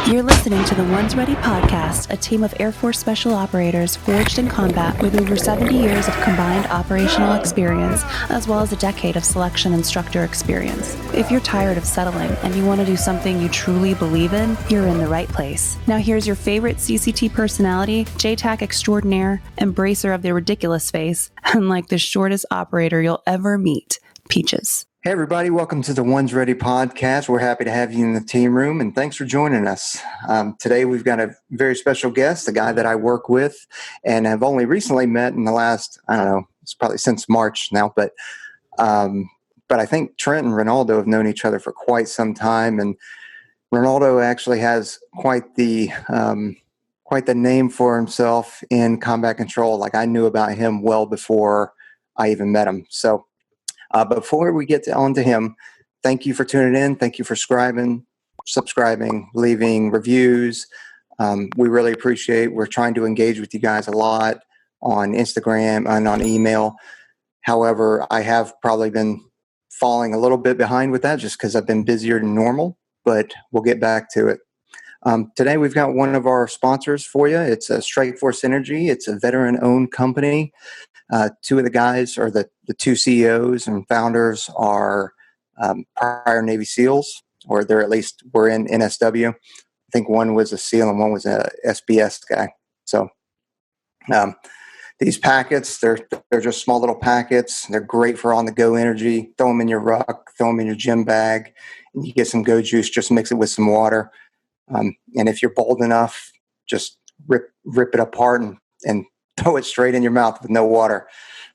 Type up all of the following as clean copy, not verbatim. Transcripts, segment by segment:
You're listening to the Ones Ready podcast, a team of Air Force Special Operators forged in combat with over 70 years of combined operational experience, as well as a decade of selection instructor experience. If you're tired of settling and you want to do something you truly believe in, you're in the right place. Now here's your favorite CCT personality, JTAC extraordinaire, embracer of the ridiculous face, and like the shortest operator you'll ever meet, Peaches. Hey, everybody. Welcome to the Ones Ready podcast. We're happy to have you in the team room, and thanks for joining us. Today, we've got a very special guest, a guy that I work with and have only recently met in the last, it's probably since March now, but I think Trent and Renaldo have known each other for quite some time, and Renaldo actually has quite the name for himself in combat control. Like, I knew about him well before I even met him. So, before we get on to him, thank you for tuning in. Thank you for subscribing, leaving reviews. We really appreciate. We're trying to engage with you guys a lot on Instagram and on email. However, I have probably been falling a little bit behind with that just because I've been busier than normal, but we'll get back to it. Today, we've got one of our sponsors for you. It's a Strikeforce Energy. It's a veteran-owned company. Two of the guys, or the two CEOs and founders, are prior Navy SEALs, or they're at least were in NSW. I think one was a SEAL and one was a SBS guy. So these packets, they're just small little packets. They're great for on-the-go energy. Throw them in your ruck, throw them in your gym bag, and you get some go juice. Just mix it with some water. And if you're bold enough, just rip it apart and throw it straight in your mouth with no water.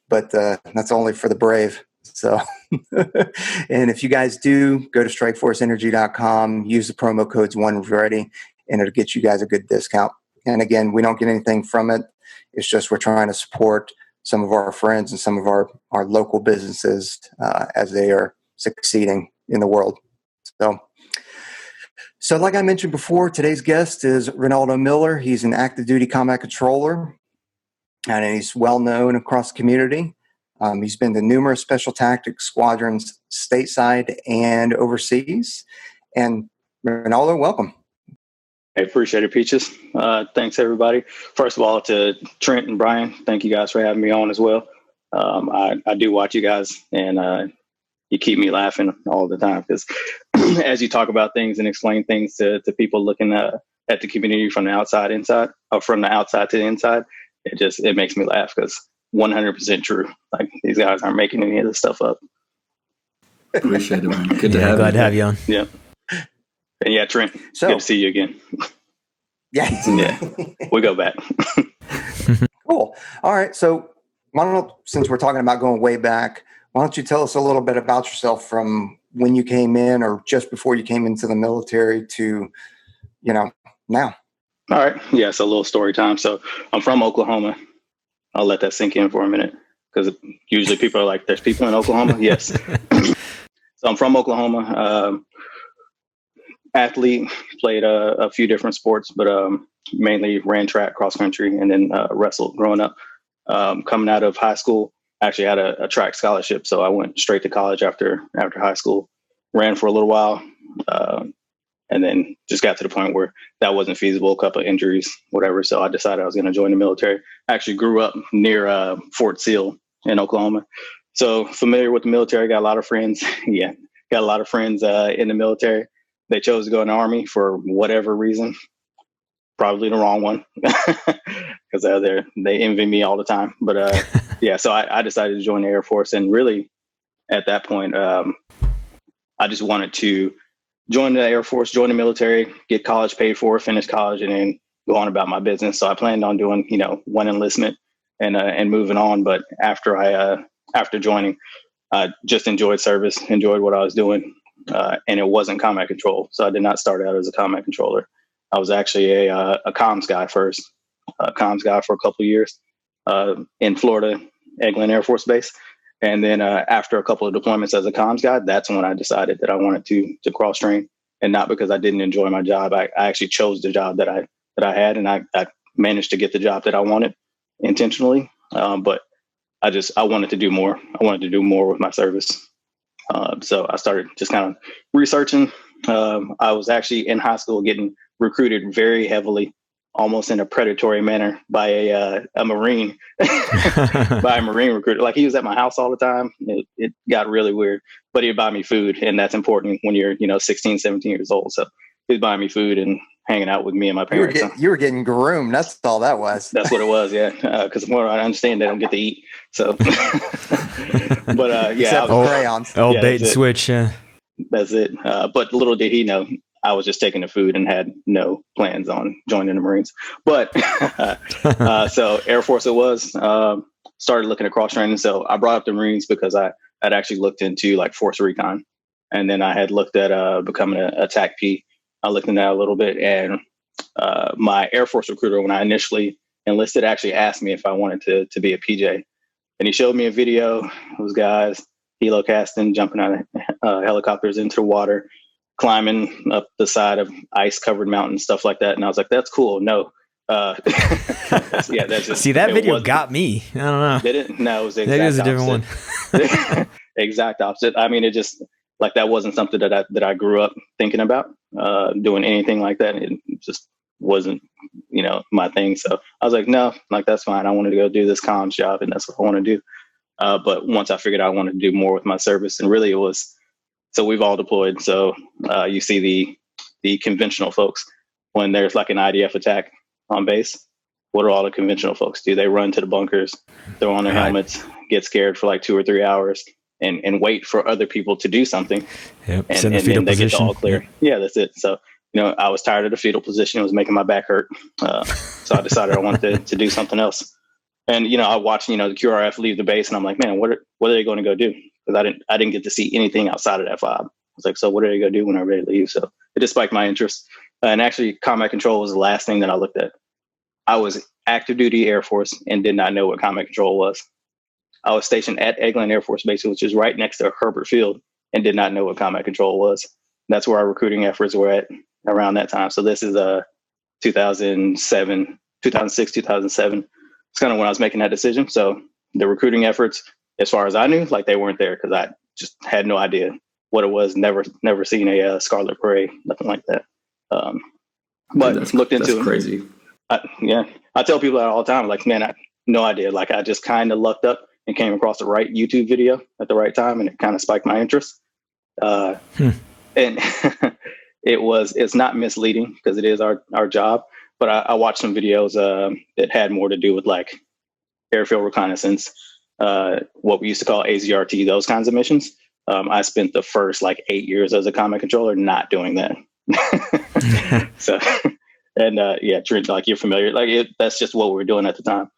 But that's only for the brave. So, and if you guys do, go to strikeforceenergy.com, use the promo codes ONEREADY, and it'll get you guys a good discount. And again, we don't get anything from it. It's just we're trying to support some of our friends and some of our local businesses as they are succeeding in the world. So like I mentioned before, today's guest is Renaldo Miller. He's an active duty combat controller, and he's well known across the community. He's been to numerous special tactics squadrons stateside and overseas. And Renaldo, welcome. I appreciate it, Peaches. Thanks, everybody. First of all, to Trent and Brian, thank you guys for having me on as well. I do watch you guys, and you keep me laughing all the time because as you talk about things and explain things to people looking at the community from the outside inside, or from the outside to the inside, it makes me laugh because 100% true. Like, these guys aren't making any of this stuff up. Appreciate it, man. Good to have you. Glad to have you on. Yeah. And yeah, Trent, good to see you again. Yeah, we go back. Cool. All right. So since we're talking about going way back, why don't you tell us a little bit about yourself from when you came in or just before you came into the military to, now? All right. Yeah, it's a little story time. So I'm from Oklahoma. I'll let that sink in for a minute because usually people are like, there's people in Oklahoma? Yes. So I'm from Oklahoma. Athlete, played a few different sports, but mainly ran track, cross country, and then wrestled growing up. Coming out of high school, actually had a track scholarship. So I went straight to college after high school, ran for a little while, and then just got to the point where that wasn't feasible, a couple of injuries, whatever. So I decided I was going to join the military. I actually grew up near Fort Sill in Oklahoma. So familiar with the military, got a lot of friends. Yeah, got a lot of friends in the military. They chose to go in the Army for whatever reason. Probably the wrong one because they envy me all the time. But yeah, so I decided to join the Air Force. And really, at that point, I just wanted to join the Air Force, join the military, get college paid for, finish college, and then go on about my business. So I planned on doing, one enlistment and moving on. But after joining, I just enjoyed service, enjoyed what I was doing, and it wasn't combat control. So I did not start out as a combat controller. I was actually a comms guy first, a comms guy for a couple of years in Florida, Eglin Air Force Base. And then after a couple of deployments as a comms guy, that's when I decided that I wanted to cross train, and not because I didn't enjoy my job. I actually chose the job that I had, and I managed to get the job that I wanted intentionally. But I wanted to do more. I wanted to do more with my service. So I started just kind of researching, I was actually in high school getting recruited very heavily, almost in a predatory manner by a Marine, by a Marine recruiter. Like, he was at my house all the time. It got really weird, but he'd buy me food. And that's important when you're, 16, 17 years old. So he'd buy me food and hanging out with me and my parents. You were getting groomed. That's all that was. That's what it was. Yeah. Cause from what I understand, they don't get to eat. So, but yeah. Crayons. Bait and switch. Yeah. That's it. But little did he know, I was just taking the food and had no plans on joining the Marines. But so Air Force it was. Started looking at cross training. So I brought up the Marines because I had actually looked into like Force Recon, and then I had looked at becoming a TAC P. I looked into that a little bit, and my Air Force recruiter, when I initially enlisted, actually asked me if I wanted to be a PJ, and he showed me a video. Those guys helo casting, jumping out of helicopters into the water, climbing up the side of ice-covered mountains, stuff like that. And I was like, "That's cool." No, that's just, see, that video got me. I don't know. Did it? No, it was the exact Maybe it was a different one. Exact opposite. I mean, it just like that wasn't something that I grew up thinking about doing anything like that. It just wasn't, my thing. So I was like, no, like that's fine. I wanted to go do this comms job, and that's what I want to do. But once I figured out I wanted to do more with my service, and really it was. So we've all deployed. So you see the conventional folks when there's like an IDF attack on base. What do all the conventional folks do? They run to the bunkers, throw on their helmets, get scared for like 2 or 3 hours, and wait for other people to do something. Yep. And then they get the all clear. Yep. Yeah, that's it. So I was tired of the fetal position. It was making my back hurt. So I decided I wanted to do something else. And I watched the QRF leave the base, and I'm like, man, what are they going to go do? Because I didn't get to see anything outside of that fob. I was like, so what are they going to do whenever they leave? So it just spiked my interest. And actually, combat control was the last thing that I looked at. I was active duty Air Force and did not know what combat control was. I was stationed at Eglin Air Force Base, which is right next to Herbert Field, and did not know what combat control was. That's where our recruiting efforts were at around that time. So this is 2006, 2007. It's kind of when I was making that decision. So the recruiting efforts, as far as I knew, like they weren't there because I just had no idea what it was. Never seen a Scarlet Parade, nothing like that. But looked into that's crazy. I tell people that all the time. Like, man, I had no idea. Like, I just kind of lucked up and came across the right YouTube video at the right time, and it kind of spiked my interest. And it's not misleading because it is our job. But I watched some videos that had more to do with like airfield reconnaissance, what we used to call AZRT, those kinds of missions. I spent the first like 8 years as a combat controller not doing that. So, and Trent, like you're familiar, like that's just what we were doing at the time.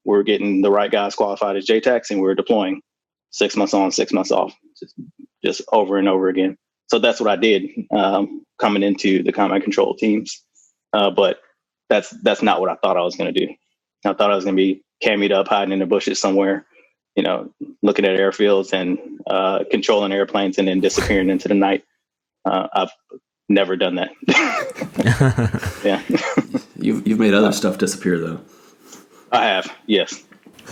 We were getting the right guys qualified as JTACs, and we were deploying 6 months on, 6 months off, just over and over again. So that's what I did coming into the combat control teams. But that's not what I thought I was going to do. I thought I was going to be cammied up, hiding in the bushes somewhere, looking at airfields and controlling airplanes and then disappearing into the night. I've never done that. Yeah. You've made other stuff disappear though. I have, yes.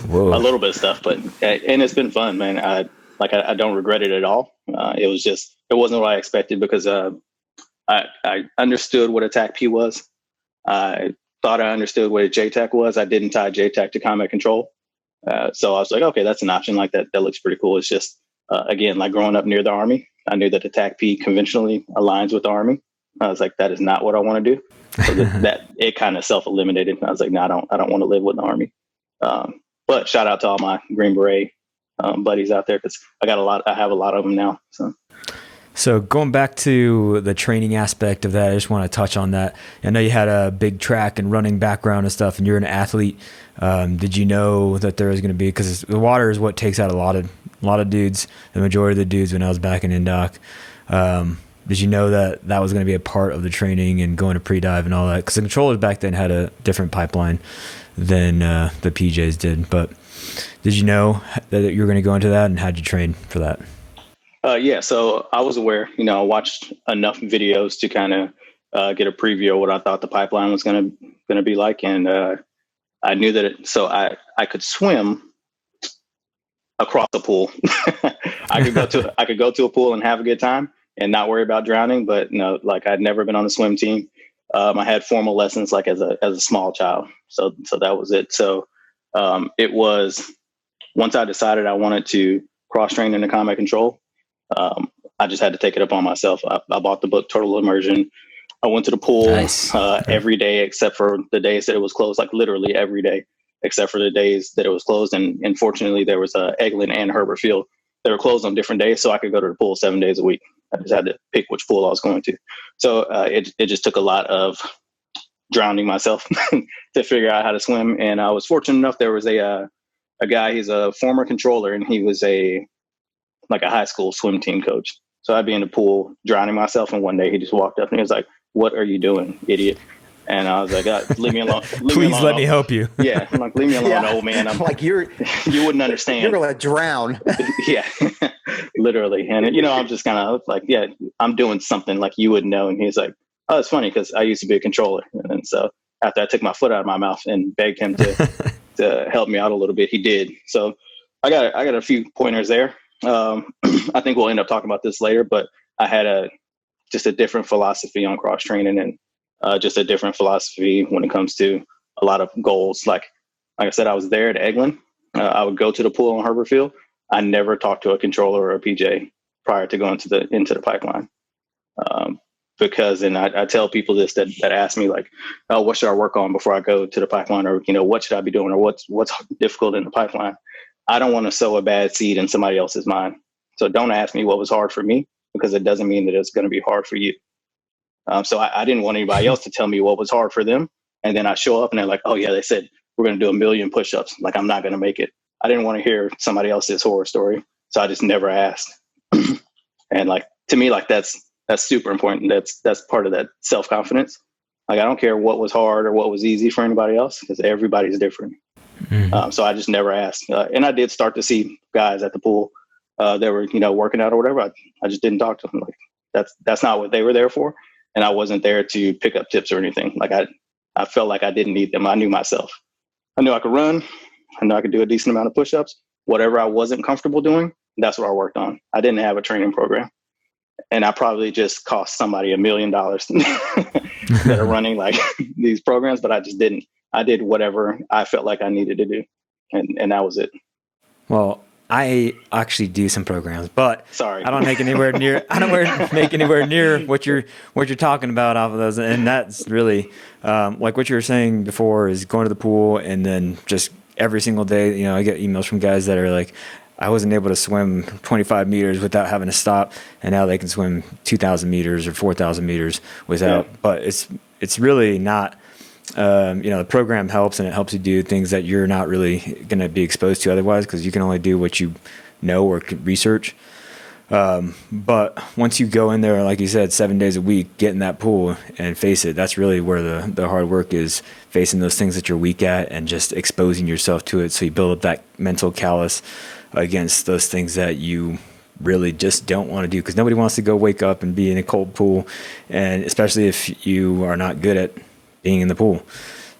Whoa. A little bit of stuff, but and it's been fun, man. I don't regret it at all. It wasn't what I expected because I understood what a TAC P was. I thought I understood what a JTAC was. I didn't tie JTAC to combat control. So I was like, okay, that's an option like that. That looks pretty cool. It's just, again, like growing up near the Army, I knew that the TAC P conventionally aligns with the Army. I was like, that is not what I want to do. So that it kind of self-eliminated. I was like, no, I don't want to live with the Army. But shout out to all my Green Beret buddies out there, because I have a lot of them now. So going back to the training aspect of that, I just want to touch on that. I know you had a big track and running background and stuff, and you're an athlete. Did you know that there was going to be, because the water is what takes out a lot of dudes, the majority of the dudes when I was back in Indoc. Did you know that was going to be a part of the training and going to pre-dive and all that? Because the controllers back then had a different pipeline than the PJs did. But did you know that you were going to go into that, and how'd you train for that? Yeah, so I was aware. I watched enough videos to kind of get a preview of what I thought the pipeline was going to be like, and I knew that. So I could swim across a pool. I could go to a pool and have a good time, and not worry about drowning. But like I'd never been on a swim team. I had formal lessons like as a small child. So that was it. So it was once I decided I wanted to cross train into combat control, I just had to take it upon myself. I bought the book Total Immersion. I went to the pool every day except for the days that it was closed, like literally every day except for the days that it was closed. And fortunately, there was Eglin and Herbert Field. They were closed on different days, so I could go to the pool 7 days a week. I just had to pick which pool I was going to. So it just took a lot of drowning myself to figure out how to swim. And I was fortunate enough, there was a guy, he's a former controller, and he was a high school swim team coach. So I'd be in the pool drowning myself, and one day he just walked up and he was like, "What are you doing, idiot?" And I was like, "Leave me alone. Please let me help you." Yeah, I'm like, "Leave me alone, old man." I'm like, you wouldn't understand. You're going to drown. Yeah, literally. And I'm just kind of like, "Yeah, I'm doing something like you would know." And he's like, "Oh, it's funny because I used to be a controller." And so after I took my foot out of my mouth and begged him to help me out a little bit, he did. So I got a few pointers there. I think we'll end up talking about this later, but I had just a different philosophy on cross training, and just a different philosophy when it comes to a lot of goals. Like I said, I was there at Eglin. I would go to the pool on Herbert Field. I never talked to a controller or a PJ prior to going into the pipeline. Because, and I tell people this that ask me like, "Oh, what should I work on before I go to the pipeline?" Or, what should I be doing? Or what's difficult in the pipeline? I don't want to sow a bad seed in somebody else's mind. So don't ask me what was hard for me, because it doesn't mean that it's going to be hard for you. So I didn't want anybody else to tell me what was hard for them. And then I show up and they're like, "Oh yeah, they said we're going to do 1 million push-ups." Like, I'm not going to make it. I didn't want to hear somebody else's horror story. So I just never asked. And like, to me, like that's super important. That's part of that self-confidence. Like, I don't care what was hard or what was easy for anybody else, because everybody's different. So I just never asked. And I did start to see guys at the pool that were, working out or whatever. I just didn't talk to them. Like, that's not what they were there for. And I wasn't there to pick up tips or anything. Like, I felt like I didn't need them. I knew myself. I knew I could run. I knew I could do a decent amount of push-ups. Whatever I wasn't comfortable doing, that's what I worked on. I didn't have a training program. And I probably just cost somebody $1 million that are running like these programs, but I just didn't. I did whatever I felt like I needed to do. And that was it. Well, I actually do some programs, but sorry, I don't make anywhere near. I don't make anywhere near what you're talking about off of those. And that's really like what you were saying before, is going to the pool and then just every single day. I get emails from guys that are like, "I wasn't able to swim 25 meters without having to stop, and now they can swim 2,000 meters or 4,000 meters without." Yeah. But it's really not. The program helps, and it helps you do things that you're not really going to be exposed to otherwise, because you can only do what you know or could research. But once you go in there, like you said, 7 days a week, get in that pool and face it. That's really where the hard work is, facing those things that you're weak at and just exposing yourself to it. So you build up that mental callus against those things that you really just don't want to do, because nobody wants to go wake up and be in a cold pool, and especially if you are not good at being in the pool.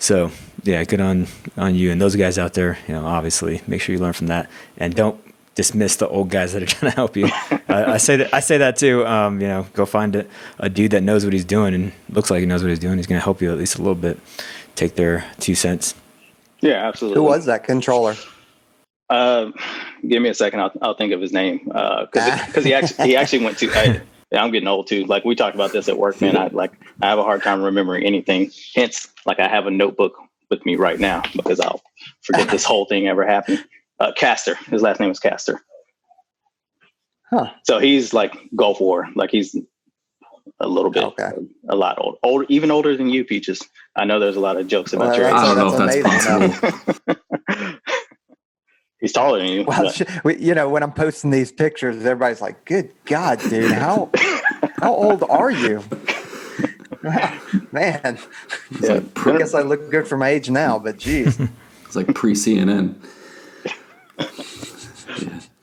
So yeah, good on you and those guys out there. Obviously make sure you learn from that, and don't dismiss the old guys that are trying to help you. I say that too. Go find a dude that knows what he's doing and looks like he knows what he's doing. He's going to help you at least a little bit. Take their 2 cents. Yeah, absolutely. Who was that controller? Give me a second. I'll think of his name. Cause he actually went to, I'm getting old too. Like, we talked about this at work, man. I have a hard time remembering anything. Hence, like, I have a notebook with me right now because I'll forget this whole thing ever happened. Castor. His last name is Castor. Huh. So he's like Gulf War. Like, he's a little bit, a lot older, even older than you, Peaches. I know there's a lot of jokes about your age. I don't know if that's possible. He's taller than you. Well, when I'm posting these pictures, everybody's like, "Good God, dude, how old are you?" Man, yeah. I guess I look good for my age now, but geez. It's like pre-CNN. Yeah.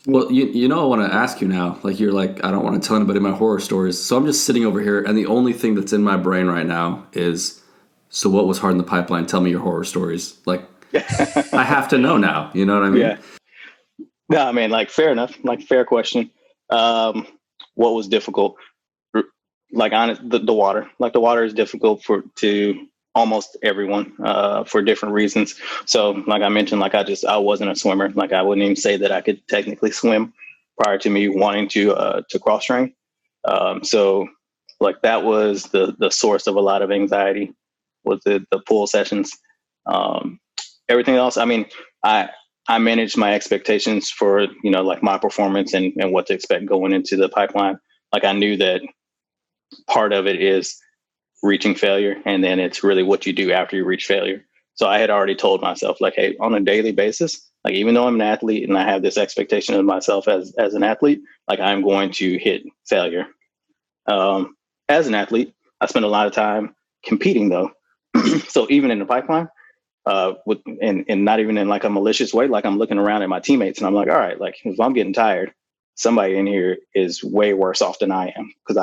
Well, I want to ask you now. Like, you're like, I don't want to tell anybody my horror stories. So I'm just sitting over here, and the only thing that's in my brain right now is, so what was hard in the pipeline? Tell me your horror stories. Like, I have to know now. You know what I mean? Yeah. No, I mean, like, fair enough. Like, fair question. What was difficult? like the water. Like the water is difficult to almost everyone for different reasons. So like I mentioned, like I wasn't a swimmer. Like I wouldn't even say that I could technically swim prior to me wanting to cross train. So like that was the source of a lot of anxiety, was the pool sessions. Everything else, I mean, I managed my expectations for, you know, like my performance and what to expect going into the pipeline. Like I knew that part of it is reaching failure, and then it's really what you do after you reach failure. So I had already told myself, like, hey, on a daily basis, like even though I'm an athlete and I have this expectation of myself as an athlete, like I'm going to hit failure. As an athlete, I spend a lot of time competing though. So even in the pipeline, and not even in like a malicious way, like I'm looking around at my teammates and I'm like, all right, like if I'm getting tired, somebody in here is way worse off than I am, because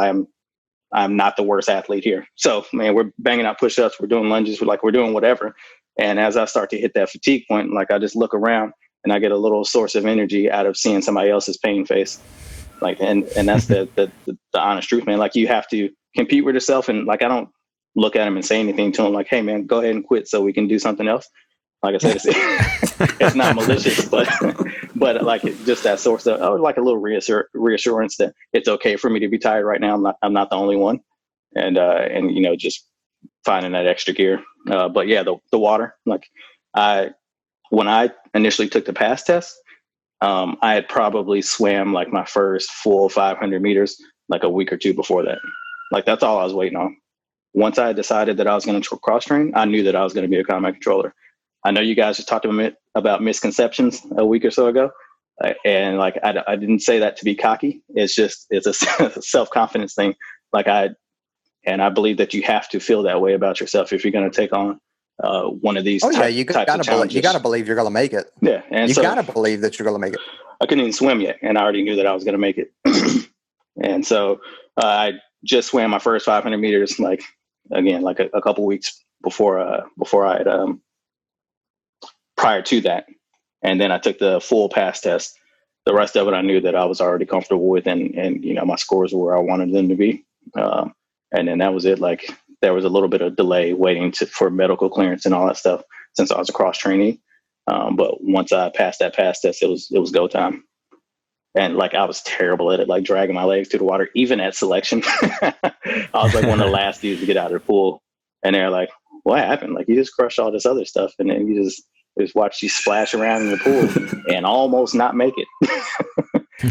I'm not the worst athlete here. So man, we're banging out push-ups, we're doing lunges, we're doing whatever. And as I start to hit that fatigue point, like I just look around and I get a little source of energy out of seeing somebody else's pain face. Like, and that's the honest truth, man. Like you have to compete with yourself. And like, I don't look at him and say anything to him like, hey man, go ahead and quit so we can do something else. Like I said, it's not malicious, but like just that source of like a little reassurance that it's okay for me to be tired right now. I'm not the only one, and you know, just finding that extra gear. But yeah, the water. Like when I initially took the pass test, I had probably swam like my first full 500 meters like a week or two before that. Like that's all I was waiting on. Once I decided that I was going to cross train, I knew that I was going to be a combat controller. I know you guys just talked about misconceptions a week or so ago. And like, I didn't say that to be cocky. It's a self-confidence thing. Like I believe that you have to feel that way about yourself if you're going to take on one of these types of challenges. You got to believe you're going to make it. Yeah. And you got to believe that you're going to make it. I couldn't even swim yet, and I already knew that I was going to make it. And so I just swam my first 500 meters, like, again, like a couple weeks before I had, prior to that. And then I took the full pass test. The rest of it, I knew that I was already comfortable with, and you know, my scores were where I wanted them to be. And then that was it. Like there was a little bit of delay waiting for medical clearance and all that stuff since I was a cross trainee. But once I passed that pass test, it was go time. And like I was terrible at it, like dragging my legs through the water, even at selection. I was like one of the last dudes to get out of the pool, and they're like, "What happened? Like you just crushed all this other stuff, and then you just watch you splash around in the pool and almost not make it."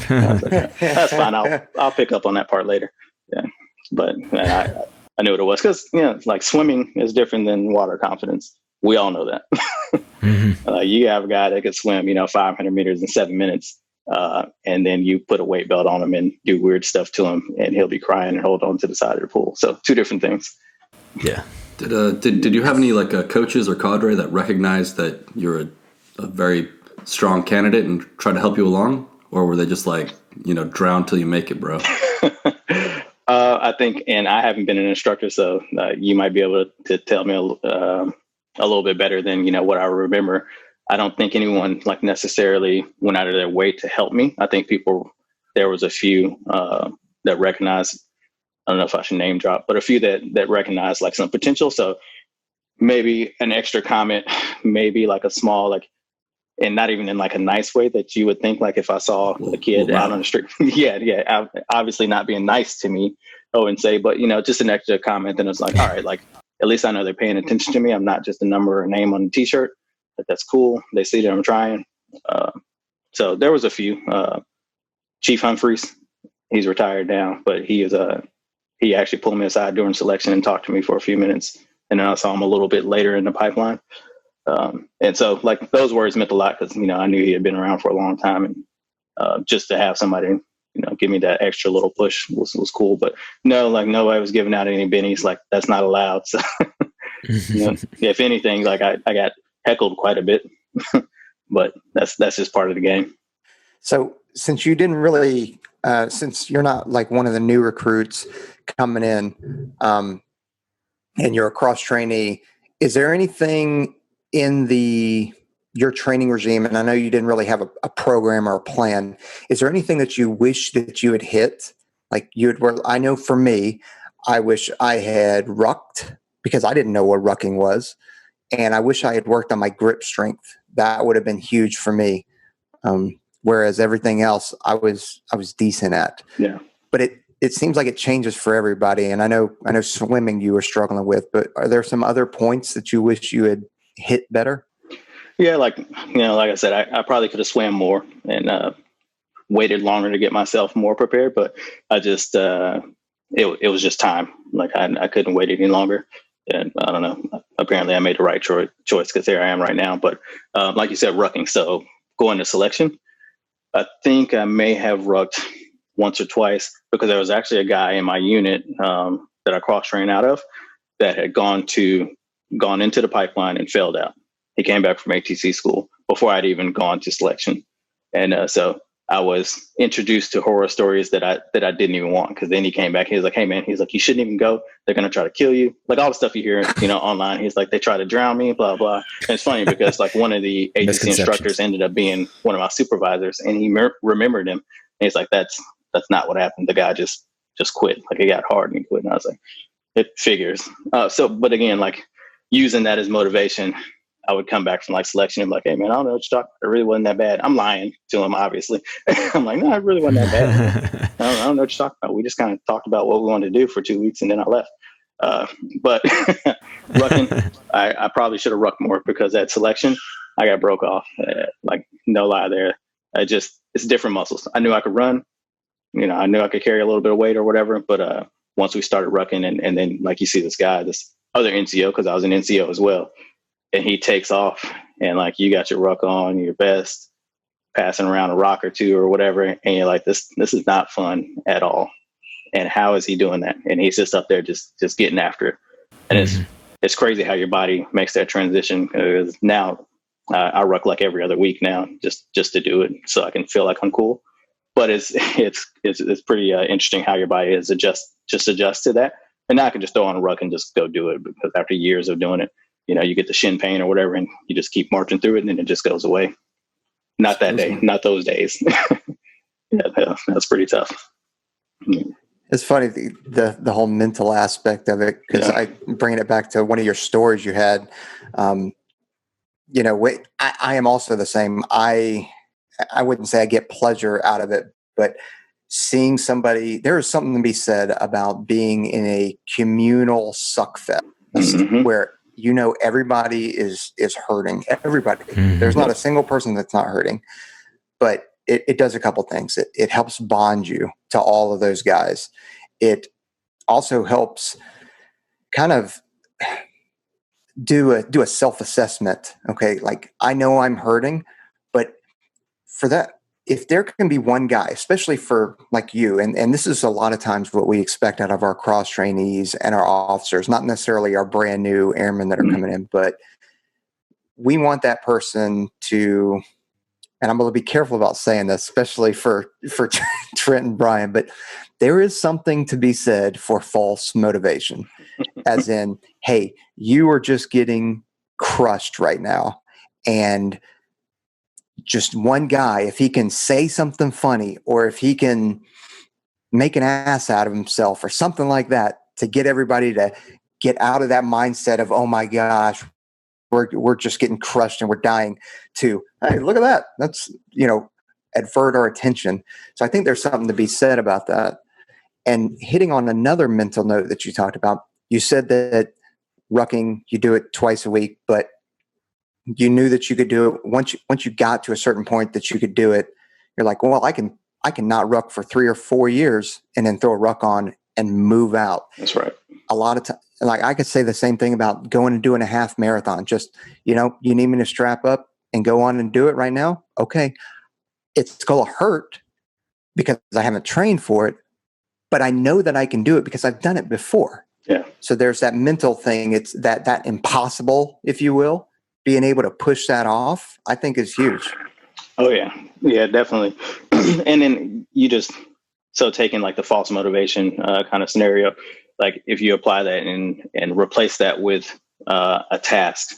I was like, that's fine. I'll pick up on that part later. Yeah, but I knew what it was, because you know, like swimming is different than water confidence. We all know that. Mm-hmm. You have a guy that could swim, you know, 500 meters in 7 minutes. And then you put a weight belt on him and do weird stuff to him, and he'll be crying and hold on to the side of the pool. So two different things. Yeah. Did you have any like coaches or cadre that recognized that you're a very strong candidate and tried to help you along, or were they just like, you know, drown till you make it, bro? I think, and I haven't been an instructor, so you might be able to tell me a little bit better than, you know, what I remember. I don't think anyone like necessarily went out of their way to help me. I think there was a few that recognized, I don't know if I should name drop, but a few that recognized like some potential. So maybe an extra comment, maybe like a small, like, and not even in like a nice way that you would think, like if I saw a kid out on the street, yeah, obviously not being nice to me, I wouldn't say, but you know, just an extra comment. And it's like, all right, like at least I know they're paying attention to me. I'm not just a number or name on the t-shirt. That's cool. They see that I'm trying. So there was a few. Chief Humphreys, he's retired now, but he actually pulled me aside during selection and talked to me for a few minutes. And then I saw him a little bit later in the pipeline. And so like those words meant a lot, because, you know, I knew he had been around for a long time, and just to have somebody, you know, give me that extra little push was cool. But no, like nobody was giving out any bennies. Like that's not allowed. So, you know, if anything, like I got heckled quite a bit, but that's just part of the game. So since you didn't really, since you're not like one of the new recruits coming in, and you're a cross trainee, is there anything in your training regime, and I know you didn't really have a program or a plan, is there anything that you wish that you had hit? Like I know for me, I wish I had rucked because I didn't know what rucking was. And I wish I had worked on my grip strength. That would have been huge for me. Whereas everything else I was decent at. Yeah. But it seems like it changes for everybody. And I know swimming you were struggling with, but are there some other points that you wish you had hit better? Yeah, like I said, I probably could have swam more and waited longer to get myself more prepared, but I just it was just time. Like I couldn't wait any longer. And I don't know, apparently I made the right choice because there I am right now. But like you said, rucking. So going to selection, I think I may have rucked once or twice because there was actually a guy in my unit that I cross-trained out of that had gone into the pipeline and failed out. He came back from ATC school before I'd even gone to selection. And so I was introduced to horror stories that I didn't even want, because then he came back. He was like, hey, man, he's like, you shouldn't even go. They're going to try to kill you. Like all the stuff you hear, online. He's like, they try to drown me, blah, blah. And it's funny because like one of the agency instructors ended up being one of my supervisors, and he remembered him. And he's like, that's not what happened. The guy just quit. Like it got hard and he quit. And I was like, it figures. But again, like using that as motivation, I would come back from like selection and be like, hey man, I don't know what you're talking about. It really wasn't that bad. I'm lying to him, obviously. I'm like, no, it really wasn't that bad. I don't know what you're talking about. We just kind of talked about what we wanted to do for 2 weeks and then I left. But rucking, I probably should have rucked more because at selection, I got broke off. Like no lie there. It's different muscles. I knew I could run. I knew I could carry a little bit of weight or whatever. But once we started rucking and then like you see this guy, this other NCO, because I was an NCO as well. And he takes off and like you got your ruck on, your vest, passing around a rock or two or whatever. And you're like, this is not fun at all. And how is he doing that? And he's just up there just getting after it. And it's crazy how your body makes that transition, because now I ruck like every other week now just to do it so I can feel like I'm cool. But it's pretty interesting how your body is adjust to that. And now I can just throw on a ruck and just go do it, because after years of doing it, you get the shin pain or whatever, and you just keep marching through it, and then it just goes away. Not that day, not those days. Yeah, that's pretty tough. It's funny, the whole mental aspect of it, because I bring it back to one of your stories you had. I am also the same. I wouldn't say I get pleasure out of it, but seeing somebody, there is something to be said about being in a communal suck fest where everybody is hurting. Everybody. There's not a single person that's not hurting. But it does a couple things. It helps bond you to all of those guys. It also helps kind of do a self-assessment. Okay, like I know I'm hurting, but for that, if there can be one guy, especially for like you, and this is a lot of times what we expect out of our cross trainees and our officers, not necessarily our brand new airmen that are coming in, but we want that person to, and I'm going to be careful about saying this, especially for Trent and Brian, but there is something to be said for false motivation, as in, hey, you are just getting crushed right now. And just one guy, if he can say something funny, or if he can make an ass out of himself or something like that, to get everybody to get out of that mindset of, oh my gosh, we're just getting crushed and we're dying, to, hey, look at that. That's, advert our attention. So I think there's something to be said about that. And hitting on another mental note that you talked about, you said that rucking, you do it twice a week, but you knew that you could do it once you got to a certain point that you could do it. You're like, well, I can not ruck for 3 or 4 years and then throw a ruck on and move out. That's right. A lot of time, like I could say the same thing about going and doing a half marathon. Just, you need me to strap up and go on and do it right now. Okay. It's going to hurt because I haven't trained for it, but I know that I can do it because I've done it before. Yeah. So there's that mental thing. It's that impossible, if you will. Being able to push that off, I think, is huge. Oh yeah. Yeah, definitely. And then taking like the false motivation kind of scenario, like if you apply that and replace that with a task,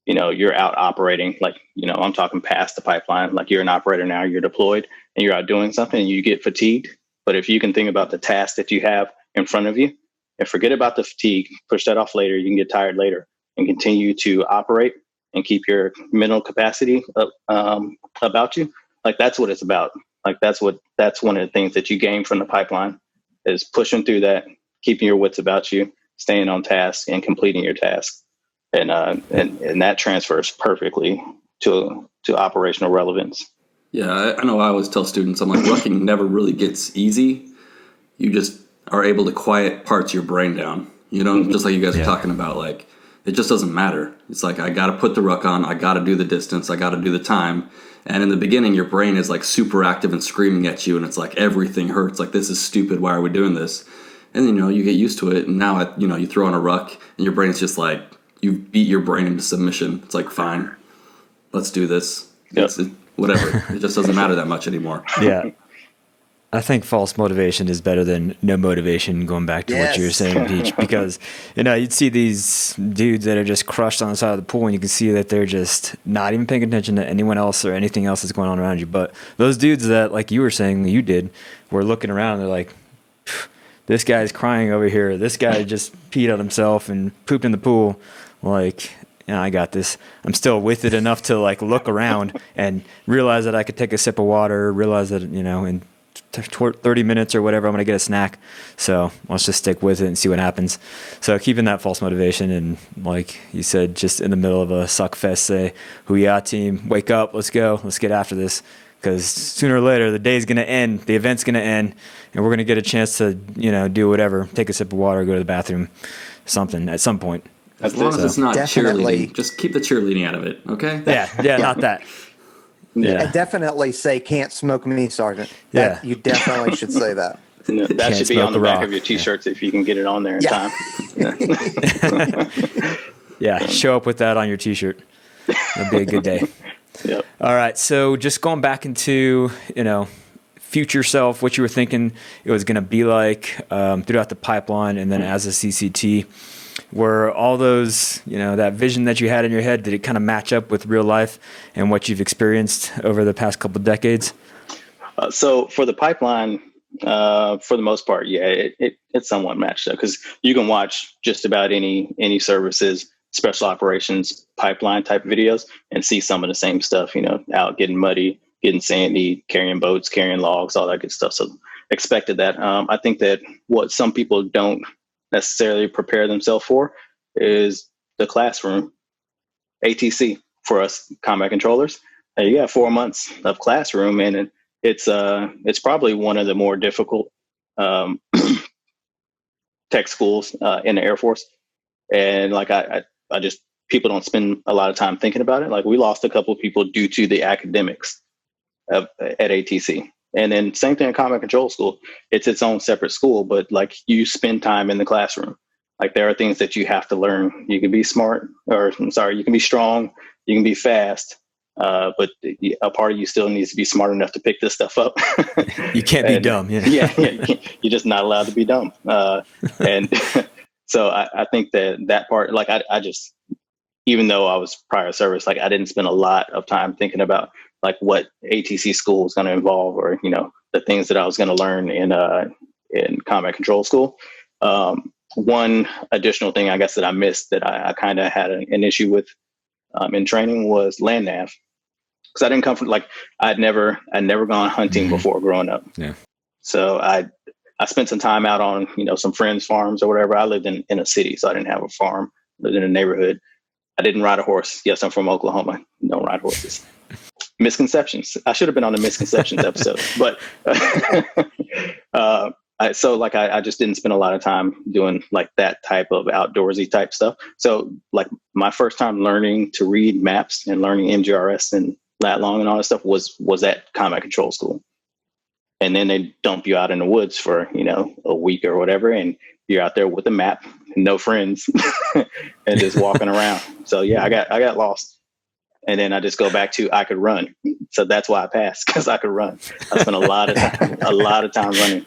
you're out operating, like, I'm talking past the pipeline, like you're an operator now, you're deployed and you're out doing something and you get fatigued. But if you can think about the task that you have in front of you, and forget about the fatigue. Push that off later. You can get tired later, and continue to operate and keep your mental capacity up, about you. Like, that's what it's about. Like, that's one of the things that you gain from the pipeline, is pushing through that, keeping your wits about you, staying on task, and completing your task. And that transfers perfectly to operational relevance. Yeah, I know I always tell students, I'm like, rucking never really gets easy. You just are able to quiet parts of your brain down, just like you guys are talking about. Like, it just doesn't matter. It's like, I got to put the ruck on. I got to do the distance. I got to do the time. And in the beginning, your brain is like super active and screaming at you. And it's like, everything hurts. Like, this is stupid. Why are we doing this? And then, you get used to it. And now, you throw on a ruck and your brain's just like, you beat your brain into submission. It's like, fine, let's do this. Yep. Whatever. It just doesn't matter that much anymore. Yeah. I think false motivation is better than no motivation, going back to what you were saying, Peach, because, you'd see these dudes that are just crushed on the side of the pool, and you can see that they're just not even paying attention to anyone else or anything else that's going on around you. But those dudes that, like you were saying, you did, were looking around, and they're like, this guy's crying over here. This guy just peed on himself and pooped in the pool. Like, I got this. I'm still with it enough to, like, look around and realize that I could take a sip of water, realize that, in 30 minutes or whatever, I'm going to get a snack. So let's just stick with it and see what happens. So keeping that false motivation, and like you said, just in the middle of a suck fest, say, "Hoo-yah, team, wake up, let's go, let's get after this." Because sooner or later, the day's going to end, the event's going to end, and we're going to get a chance to, do whatever, take a sip of water, go to the bathroom, something at some point. As long as it's not Definitely. cheerleading, just keep the cheerleading out of it, okay? Yeah, not that. And definitely say, "Can't smoke me, Sergeant." You definitely should say that. That should be on the back of your T-shirts if you can get it on there in time. Yeah, show up with that on your T-shirt. That'd be a good day. Yep. All right, so just going back into, future self, what you were thinking it was going to be like throughout the pipeline, and then as a CCT, were all those, that vision that you had in your head, did it kind of match up with real life and what you've experienced over the past couple of decades? So for the pipeline, for the most part, it's somewhat matched up, because you can watch just about any services, special operations, pipeline type videos, and see some of the same stuff, out getting muddy, getting sandy, carrying boats, carrying logs, all that good stuff. So expected that. I think that what some people don't necessarily prepare themselves for is the classroom, ATC, for us combat controllers. You got 4 months of classroom, and it's probably one of the more difficult tech schools in the Air Force. And like I just, people don't spend a lot of time thinking about it. Like, we lost a couple of people due to the academics at ATC. And then same thing in combat control school. It's its own separate school, but like, you spend time in the classroom. Like, there are things that you have to learn. You can be you can be strong, you can be fast, but a part of you still needs to be smart enough to pick this stuff up. You can't be dumb. You're just not allowed to be dumb. And so I think that part, like, I just, even though I was prior service, like, I didn't spend a lot of time thinking about like what ATC school was going to involve, or, the things that I was going to learn in combat control school. One additional thing, I guess, that I missed, that I kind of had an issue with in training, was land nav. Because I didn't come from, like, I'd never gone hunting before growing up. Yeah. So I spent some time out on, some friends' farms or whatever. I lived in a city, so I didn't have a farm. Lived in a neighborhood. I didn't ride a horse. Yes, I'm from Oklahoma. Don't ride horses. Misconceptions. I should have been on the misconceptions episode, but I just didn't spend a lot of time doing like that type of outdoorsy type stuff. So like, my first time learning to read maps and learning MGRS and lat long and all that stuff was at combat control school. And then they dump you out in the woods for, a week or whatever. And you're out there with a map, no friends, and just walking around. So yeah, I got lost. And then I just go back to, I could run. So that's why I passed, because I could run. I spent a lot of time running.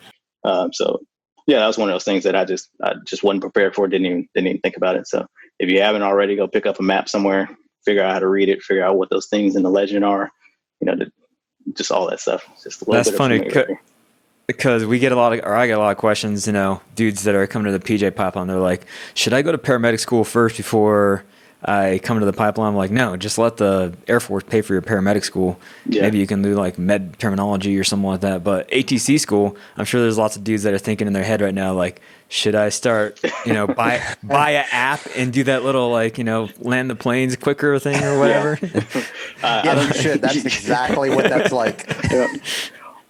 So yeah, that was one of those things that I just wasn't prepared for. Didn't even think about it. So if you haven't already, go pick up a map somewhere, figure out how to read it, figure out what those things in the legend are, just all that stuff. Just a little That's bit funny. of because I get a lot of questions, dudes that are coming to the PJ pipeline. They're like, should I go to paramedic school first before I come to the pipeline? I'm like, no, just let the Air Force pay for your paramedic school. Yeah. Maybe you can do like med terminology or something like that. But ATC school, I'm sure there's lots of dudes that are thinking in their head right now, like, should I start, buy an app and do that little land the planes quicker thing or whatever? Yeah, you should. That's exactly what that's like. Yeah.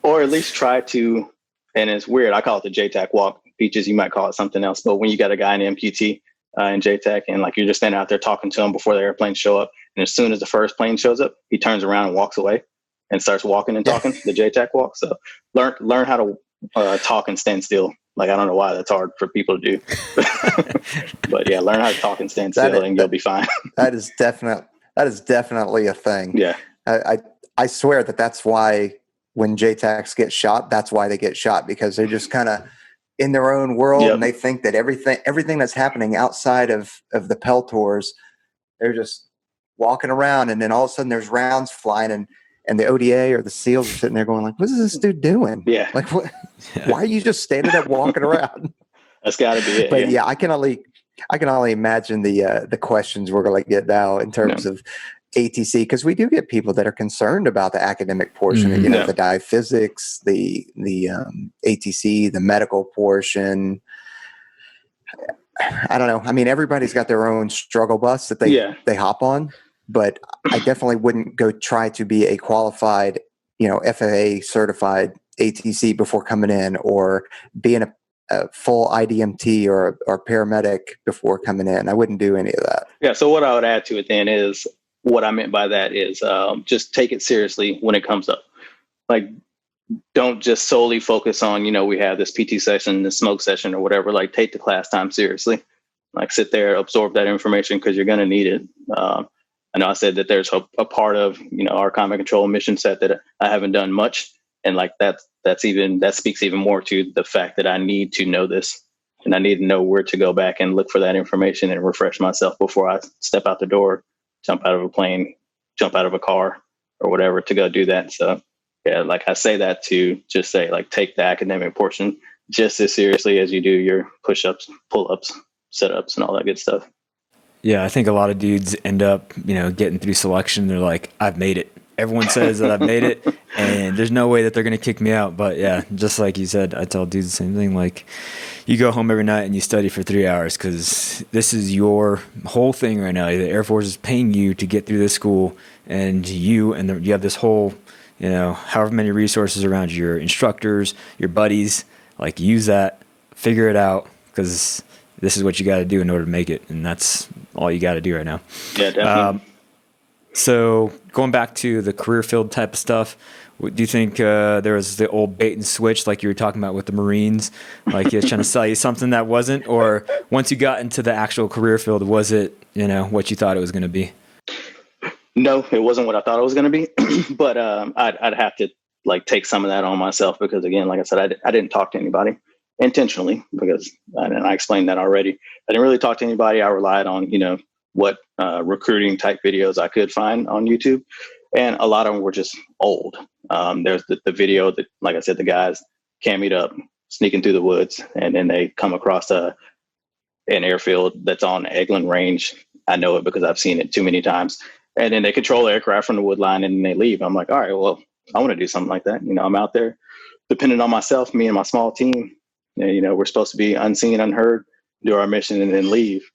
Or at least try to, and it's weird, I call it the JTAC walk. Peaches, you might call it something else. But when you got a guy in MQT, in JTAC, and like you're just standing out there talking to him before the airplanes show up, and as soon as the first plane shows up, he turns around and walks away and starts walking and talking. The JTAC walk. So learn how to talk and stand still. Like, I don't know why that's hard for people to do, but yeah, learn how to talk and stand still, and you'll be fine. That is definitely a thing. Yeah, I swear that's why when JTACs get shot, that's why they get shot, because they're just kind of in their own world. Yep. And they think that everything that's happening outside of the Peltors, they're just walking around, and then all of a sudden there's rounds flying, and the ODA or the SEALs are sitting there going like, what is this dude doing? Yeah. Like, what? Why are you just standing up walking around? That's gotta be it. But yeah, I can only imagine the questions we're going to get now in terms of ATC, because we do get people that are concerned about the academic portion, the dive physics, the ATC, the medical portion. I don't know. I mean, everybody's got their own struggle bus that they hop on, but I definitely wouldn't go try to be a qualified, FAA certified ATC before coming in, or being a full IDMT or paramedic before coming in. I wouldn't do any of that. Yeah. So what I would add to it then is, what I meant by that is just take it seriously when it comes up. Like, don't just solely focus on, we have this PT session, this smoke session or whatever. Like, take the class time seriously. Like, sit there, absorb that information, because you're going to need it. I know I said that there's a part of, our combat control mission set that I haven't done much. And like that speaks even more to the fact that I need to know this, and I need to know where to go back and look for that information and refresh myself before I step out the door, jump out of a plane, jump out of a car or whatever to go do that. So yeah, like I say that to just say, like, take the academic portion just as seriously as you do your push-ups, pull-ups, sit-ups, and all that good stuff. Yeah, I think a lot of dudes end up, getting through selection. They're like, I've made it. Everyone says that I've made it, and there's no way that they're going to kick me out. But yeah, just like you said, I tell dudes the same thing. Like, you go home every night and you study for 3 hours, because this is your whole thing right now. The Air Force is paying you to get through this school, and you have this whole, however many resources around you, your instructors, your buddies. Like, use that, figure it out, because this is what you got to do in order to make it, and that's all you got to do right now. Yeah, definitely. So going back to the career field type of stuff, do you think there was the old bait and switch, like you were talking about with the Marines, like he was trying to sell you something that wasn't, or once you got into the actual career field, was it, what you thought it was going to be? No, it wasn't what I thought it was going to be, but I'd have to take some of that on myself, because again, like I said, I didn't talk to anybody intentionally, because and I explained that already. I didn't really talk to anybody. I relied on, what recruiting type videos I could find on YouTube. And a lot of them were just old. There's the video that, like I said, the guys cammied up, sneaking through the woods, and then they come across an airfield that's on Eglin Range. I know it because I've seen it too many times. And then they control the aircraft from the wood line, and then they leave. I'm like, all right, well, I want to do something like that. I'm out there depending on myself, me and my small team. We're supposed to be unseen, unheard, do our mission, and then leave.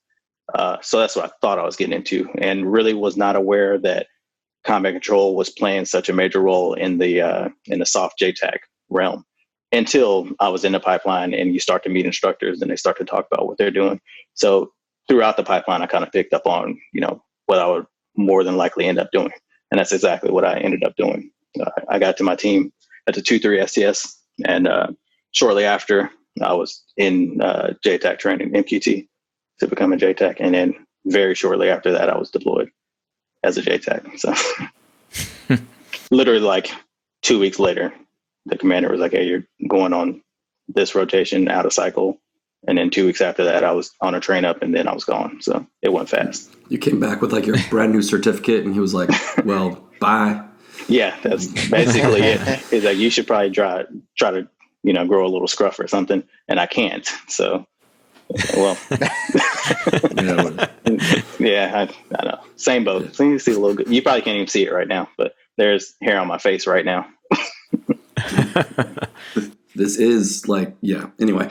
So that's what I thought I was getting into, and really was not aware that combat control was playing such a major role in the soft JTAC realm, until I was in the pipeline and you start to meet instructors and they start to talk about what they're doing. So throughout the pipeline, I kind of picked up on, what I would more than likely end up doing. And that's exactly what I ended up doing. I got to my team at the 2-3 STS, and shortly after I was in JTAC training, MQT, to become a JTAC. And then very shortly after that, I was deployed as a JTAC. So literally 2 weeks later, the commander was like, hey, you're going on this rotation out of cycle. And then 2 weeks after that, I was on a train up, and then I was gone. So it went fast. You came back with your brand new certificate, and he was like, well, bye. Yeah, that's basically it. He's like, you should probably try to grow a little scruff or something, and I can't. So, well, yeah, I know. Same boat. So you see a little good. You probably can't even see it right now, but there's hair on my face right now. This is like, yeah. Anyway,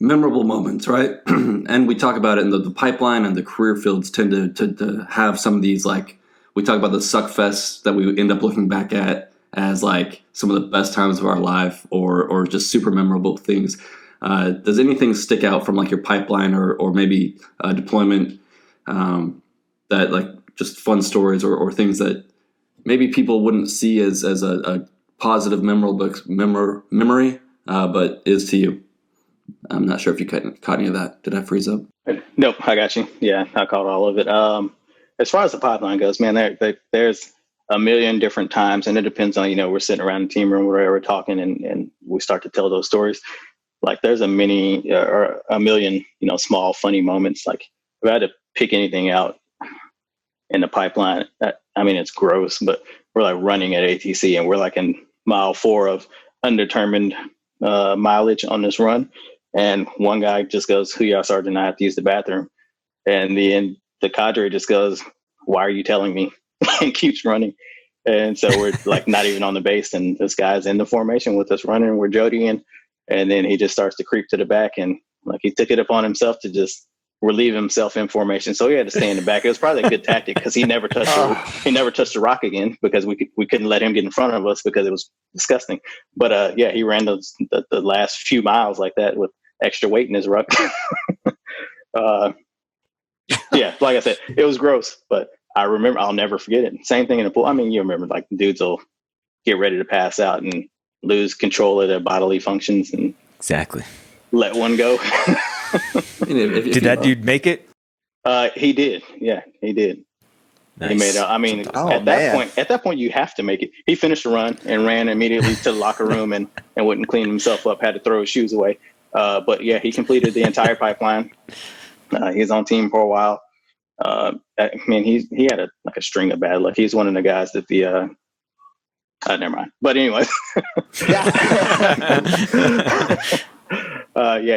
memorable moments, right? And we talk about it in the pipeline, and the career fields tend to have some of these, like, we talk about the suck fests that we end up looking back at as like some of the best times of our life, or just super memorable things. Does anything stick out from like your pipeline or maybe deployment that like just fun stories or things that maybe people wouldn't see as a positive, memorable memory, but is to you? I'm not sure if you caught any of that. Did I freeze up? Nope, I got you. Yeah, I caught all of it. As far as the pipeline goes, man, there's a million different times, and it depends on, we're sitting around the team room, whatever, talking, and we start to tell those stories. Like there's a million, small funny moments. Like if I had to pick anything out in the pipeline, it's gross, but we're like running at ATC, and we're like in mile 4 of undetermined mileage on this run. And one guy just goes, "Who y'all, Sergeant? I have to use the bathroom." And the cadre just goes, "Why are you telling me?" and keeps running. And so we're like not even on the base, and this guy's in the formation with us running, we're jodying, and then he just starts to creep to the back, and like he took it upon himself to just relieve himself in formation. So he had to stay in the back. It was probably a good tactic because he never touched the rock again, because we couldn't let him get in front of us because it was disgusting. But he ran the last few miles like that with extra weight in his ruck. Yeah, like I said, it was gross, but I remember, I'll never forget it. Same thing in the pool. You remember, like, dudes will get ready to pass out and lose control of their bodily functions and exactly let one go. Did that dude make it? He did. Yeah, he did. Nice. He made it. At that point, you have to make it. He finished the run and ran immediately to the locker room and wouldn't clean himself up, had to throw his shoes away. But yeah, he completed the entire pipeline. He was on team for a while. He had a string of bad luck. He's one of the guys that never mind. But anyway,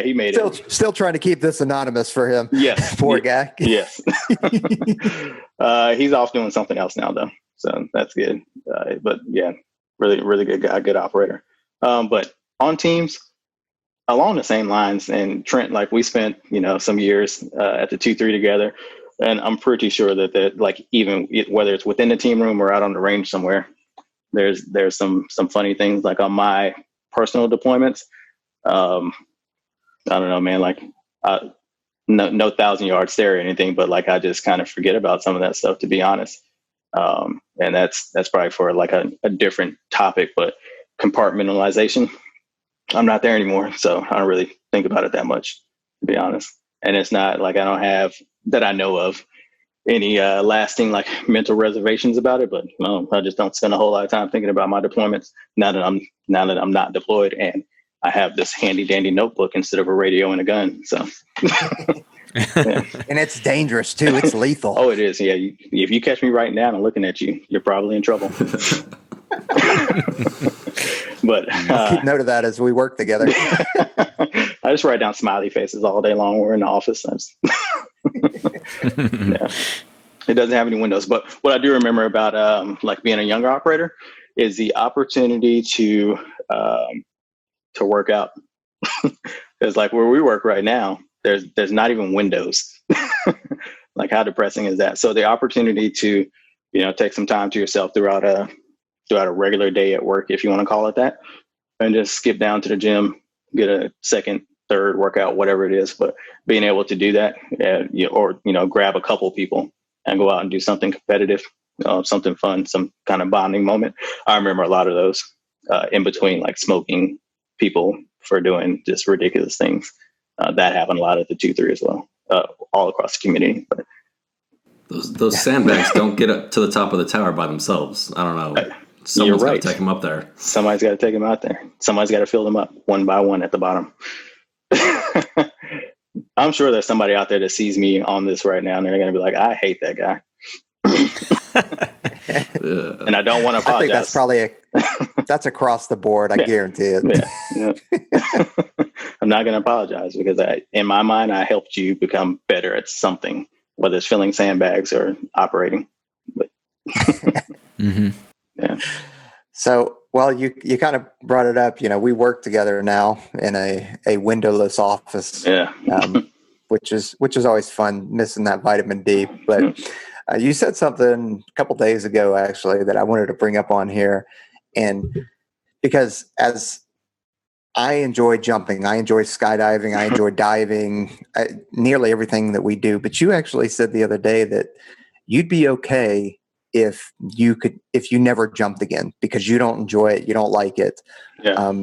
he made it. Still trying to keep this anonymous for him. Yes, poor guy. Yes, he's off doing something else now, though, so that's good. But yeah, really, really good guy, good operator. But on teams, along the same lines, and Trent, like we spent, some years at the 2-3 together, and I'm pretty sure that like even whether it's within the team room or out on the range somewhere, there's some funny things like on my personal deployments. I don't know, man, like no 1,000-yard stare or anything, but like I just kind of forget about some of that stuff, to be honest. And that's probably for like a different topic, but compartmentalization, I'm not there anymore, so I don't really think about it that much, to be honest. And it's not like I don't have, that I know of, any lasting like mental reservations about it, but I just don't spend a whole lot of time thinking about my deployments now that I'm not deployed, and I have this handy dandy notebook instead of a radio and a gun. So, yeah. And it's dangerous too. It's lethal. Oh, it is. Yeah. If you catch me writing down and looking at you, you're probably in trouble. But I'll keep note of that as we work together. I just write down smiley faces all day long. We're in the office. Yeah. It doesn't have any windows. But what I do remember about like being a younger operator is the opportunity to work out. Because like where we work right now, there's not even windows. Like how depressing is that? So the opportunity to, take some time to yourself throughout a regular day at work, if you want to call it that, and just skip down to the gym, get a second, third workout, whatever it is. But being able to do that, or grab a couple people and go out and do something competitive, something fun, some kind of bonding moment. I remember a lot of those in between, like smoking people for doing just ridiculous things. That happened a lot at the 2-3 as well, all across the community. But those sandbags don't get up to the top of the tower by themselves. I don't know. Someone's got to take them up there. Somebody's got to take them out there. Somebody's got to fill them up one by one at the bottom. I'm sure there's somebody out there that sees me on this right now, and they're going to be like, I hate that guy. And I don't want to apologize. I think that's across the board. I guarantee it. Yeah. I'm not going to apologize because in my mind, I helped you become better at something, whether it's filling sandbags or operating. But yeah. So, well, you kind of brought it up. We work together now in a windowless office. Yeah. Which is always fun, missing that vitamin D. But you said something a couple days ago, actually, that I wanted to bring up on here. And because as I enjoy jumping, I enjoy skydiving, I enjoy diving, nearly everything that we do. But you actually said the other day that you'd be okay if you never jumped again because you don't enjoy it, you don't like it. Yeah.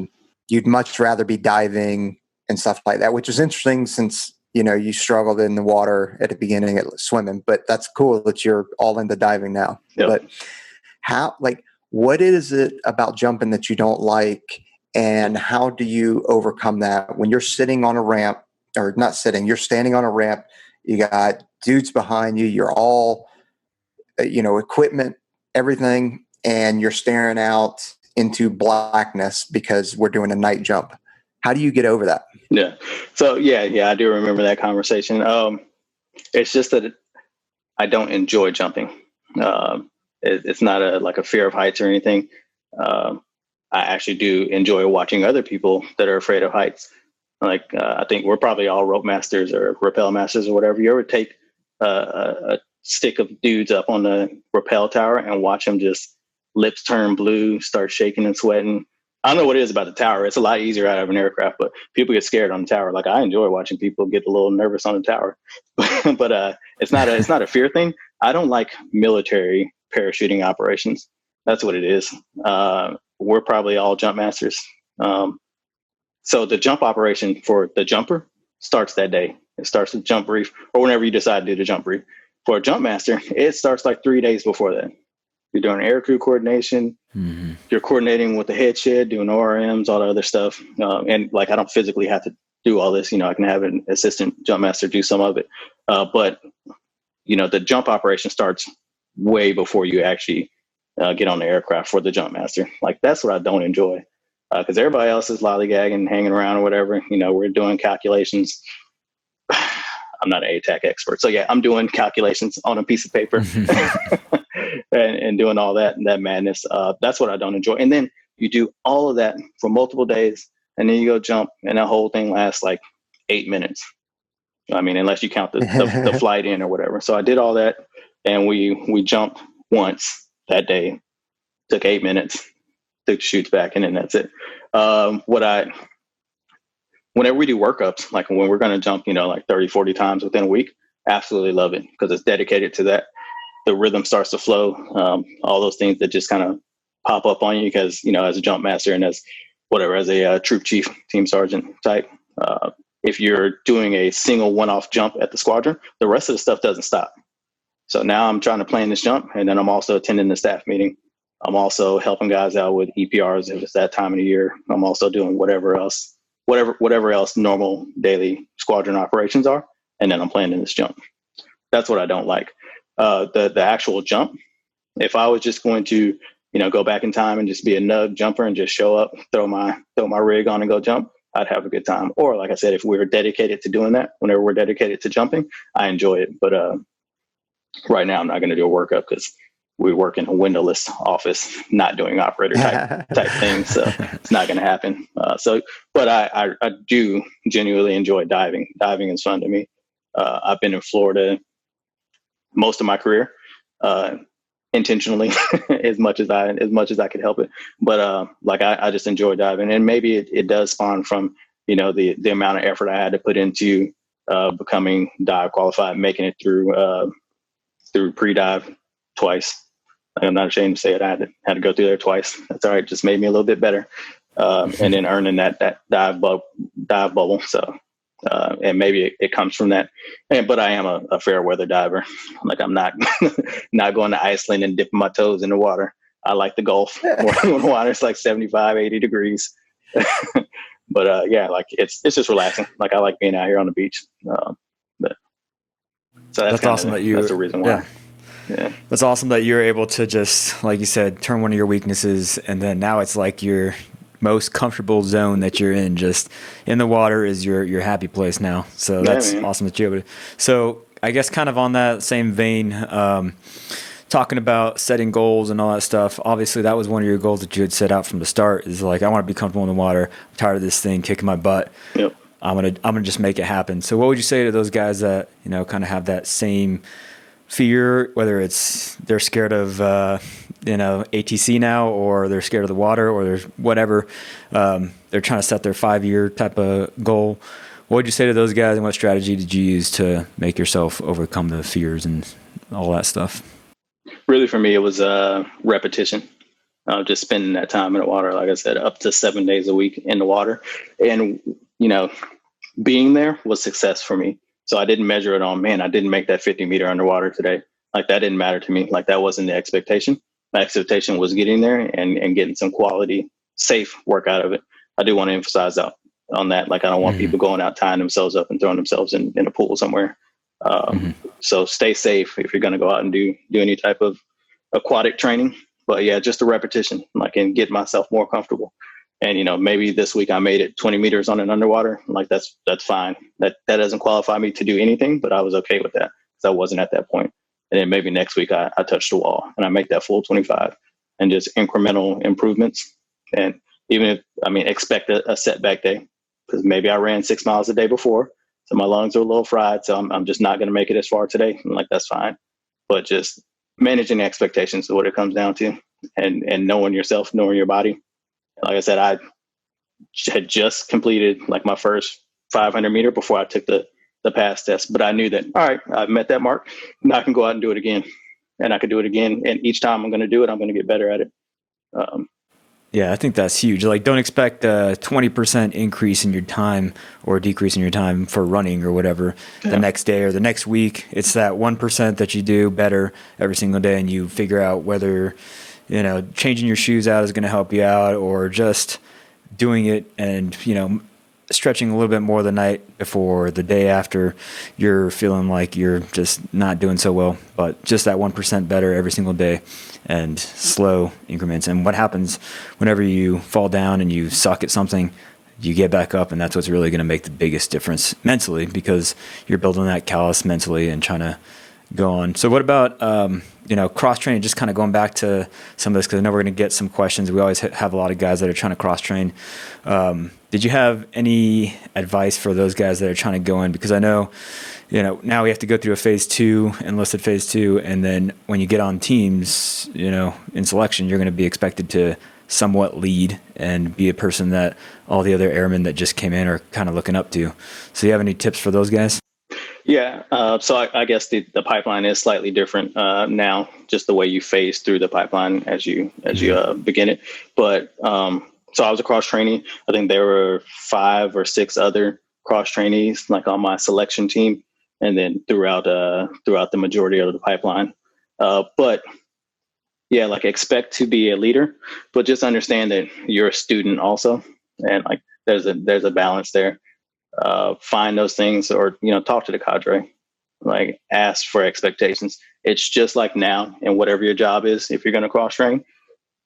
You'd much rather be diving and stuff like that, which is interesting since you struggled in the water at the beginning at swimming, but that's cool that you're all into diving now. Yep. But what is it about jumping that you don't like, and how do you overcome that when you're sitting on a ramp, or not sitting, you're standing on a ramp, you got dudes behind you, you're all, equipment, everything, and you're staring out into blackness because we're doing a night jump. How do you get over that? Yeah. So I do remember that conversation. It's just that I don't enjoy jumping. It's not a fear of heights or anything. I actually do enjoy watching other people that are afraid of heights. I think we're probably all rope masters or rappel masters or whatever. You ever take a stick of dudes up on the rappel tower and watch them just lips turn blue, start shaking and sweating? I don't know what it is about the tower. It's a lot easier out of an aircraft, but people get scared on the tower. I enjoy watching people get a little nervous on the tower, but it's not a fear thing. I don't like military parachuting operations. That's what it is. We're probably all jump masters. So the jump operation for the jumper starts that day. It starts the jump brief, or whenever you decide to do the jump brief. For a jump master, it starts 3 days before that. You're doing air crew coordination. Mm-hmm. You're coordinating with the head shed, doing ORMs, all the other stuff. And I don't physically have to do all this. I can have an assistant jump master do some of it. But the jump operation starts way before you actually get on the aircraft for the jump master. That's what I don't enjoy. Because everybody else is lollygagging, hanging around or whatever. We're doing calculations. I'm not an ATAC expert. So I'm doing calculations on a piece of paper. and doing all that madness. That's what I don't enjoy. And then you do all of that for multiple days, and then you go jump, and the whole thing lasts 8 minutes. I mean, unless you count the flight in or whatever. So I did all that, and we jumped once that day. Took 8 minutes, took the chutes back, and then that's it. Whenever we do workups, when we're going to jump, 30, 40 times within a week, absolutely love it because it's dedicated to that. The rhythm starts to flow, all those things that just kind of pop up on you because, as a jump master and as a troop chief, team sergeant type, if you're doing a single one-off jump at the squadron, the rest of the stuff doesn't stop. So now I'm trying to plan this jump, and then I'm also attending the staff meeting. I'm also helping guys out with EPRs if it's that time of the year. I'm also doing whatever else normal daily squadron operations are, and then I'm planning this jump. That's what I don't like. The actual jump, if I was just going to, go back in time and just be a nug jumper and just show up, throw my rig on and go jump, I'd have a good time. Or like I said, if we're dedicated to doing that, whenever we're dedicated to jumping, I enjoy it. But right now I'm not going to do a workup because we work in a windowless office, not doing operator type things. So it's not going to happen. But I do genuinely enjoy diving. Diving is fun to me. I've been in Florida most of my career, intentionally, as much as I could help it. But I just enjoy diving, and maybe it does spawn from the amount of effort I had to put into becoming dive qualified, making it through pre-dive twice. I'm not ashamed to say it. I had to go through there twice. That's all right. Just made me a little bit better, and then earning that dive bubble. So. And maybe it comes from that. But I am a fair weather diver. I'm not not going to Iceland and dipping my toes in the water. I like the Gulf when the water's 75, 80 degrees. But it's just relaxing. I like being out here on the beach. So that's awesome. That's the reason why. Yeah. Yeah. That's awesome that you're able to just, like you said, turn one of your weaknesses, and then now it's like your most comfortable zone that you're in. Just in the water is your happy place now. So that's awesome that you're able to. So I guess kind of on that same vein, talking about setting goals and all that stuff. Obviously, that was one of your goals that you had set out from the start. Is like, I want to be comfortable in the water. I'm tired of this thing kicking my butt. Yep. I'm gonna just make it happen. So what would you say to those guys that, you know, kind of have that same fear, whether it's they're scared of ATC now, or they're scared of the water, or there's whatever, they're trying to set their 5-year type of goal? What would you say to those guys, and what strategy did you use to make yourself overcome the fears and all that stuff? Really, for me, it was repetition. Just spending that time in the water, like I said, up to 7 days a week in the water. And, you know, being there was success for me. So I didn't measure it on, man, I didn't make that 50 meter underwater today. Like, that didn't matter to me. Like, that wasn't the expectation. My expectation was getting there and getting some quality, safe work out of it. I do want to emphasize on that. Like, I don't want people going out, tying themselves up and throwing themselves in a pool somewhere. So stay safe if you're going to go out and do any type of aquatic training. But yeah, just a repetition, like, and get myself more comfortable. And, you know, maybe this week I made it 20 meters on an underwater. Like, that's fine. That doesn't qualify me to do anything, but I was okay with that because I wasn't at that point. And then maybe next week I touch the wall and I make that full 25, and just incremental improvements. And even expect a setback day, because maybe I ran 6 miles a day before, so my lungs are a little fried. So I'm just not going to make it as far today. I'm like, that's fine. But just managing expectations is what it comes down to, and knowing yourself, knowing your body. Like I said, I had just completed like my first 500 meter before I took the pass test, but I knew that, all right, I've met that mark. Now I can go out and do it again, and I could do it again. And each time I'm going to do it, I'm going to get better at it. Yeah, I think that's huge. Like, don't expect a 20% increase in your time or decrease in your time for running or whatever the next day or the next week. It's that 1% that you do better every single day, and you figure out whether, you know, changing your shoes out is going to help you out, or just doing it and, you know, stretching a little bit more the night before, the day after you're feeling like you're just not doing so well, but just that 1% better every single day, and slow increments. And what happens whenever you fall down and you suck at something, you get back up, and that's what's really going to make the biggest difference mentally, because you're building that callus mentally and trying to go on. So what about, cross training, just kind of going back to some of this, because I know we're going to get some questions. We always have a lot of guys that are trying to cross train. Did you have any advice for those guys that are trying to go in? Because I know, you know, now we have to go through a phase 2, enlisted phase 2. And then when you get on teams, you know, in selection, you're going to be expected to somewhat lead and be a person that all the other airmen that just came in are kind of looking up to. So you have any tips for those guys? Yeah. So I guess the pipeline is slightly different now, just the way you phase through the pipeline as you begin it. But so I was a cross trainee. I think there were 5 or 6 other cross trainees like on my selection team, and then throughout the majority of the pipeline. But yeah, like, expect to be a leader, but just understand that you're a student also, and like there's a balance there. Find those things, or, you know, talk to the cadre, like, ask for expectations. It's just like now, and whatever your job is, if you're going to cross train,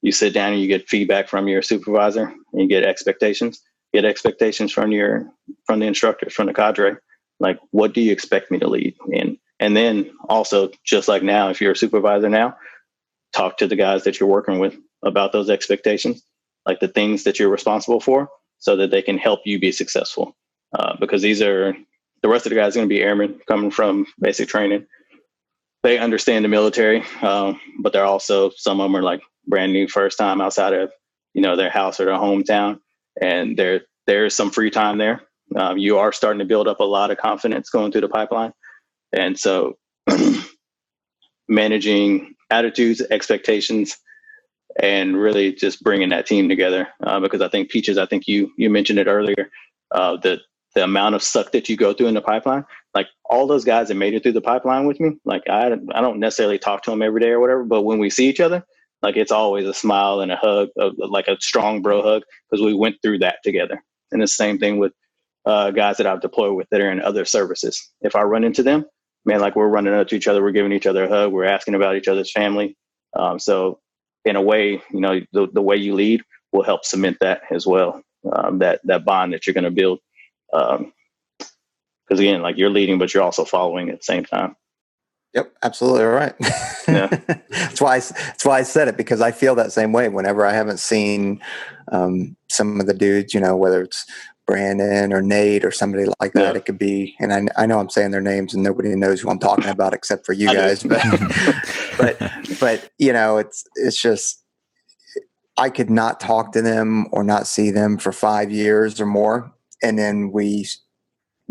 you sit down and you get feedback from your supervisor, and you get expectations. Get expectations from the instructors, from the cadre. Like, what do you expect me to lead? And then also, just like now, if you're a supervisor now, talk to the guys that you're working with about those expectations, like the things that you're responsible for, so that they can help you be successful. Because the rest of the guys are going to be airmen coming from basic training. They understand the military, but they're also, some of them are like brand new, first time outside of, you know, their house or their hometown, and there's some free time there. You are starting to build up a lot of confidence going through the pipeline, and so managing attitudes, expectations, and really just bringing that team together. Because I think, Peaches, I think you mentioned it earlier, the amount of suck that you go through in the pipeline, like all those guys that made it through the pipeline with me, like I don't necessarily talk to them every day or whatever, but when we see each other, like it's always a smile and a hug, like a strong bro hug, because we went through that together. And the same thing with guys that I've deployed with that are in other services. If I run into them, man, like we're running up to each other, we're giving each other a hug, we're asking about each other's family. So in a way, the way you lead will help cement that as well. That bond that you're going to build. Because again, like you're leading, but you're also following at the same time. Yep, absolutely right. Yeah. That's why I said it, because I feel that same way whenever I haven't seen some of the dudes, whether it's Brandon or Nate or somebody like that. It could be, and I know I'm saying their names and nobody knows who I'm talking about except for you guys, but it's just, I could not talk to them or not see them for 5 years or more, and then we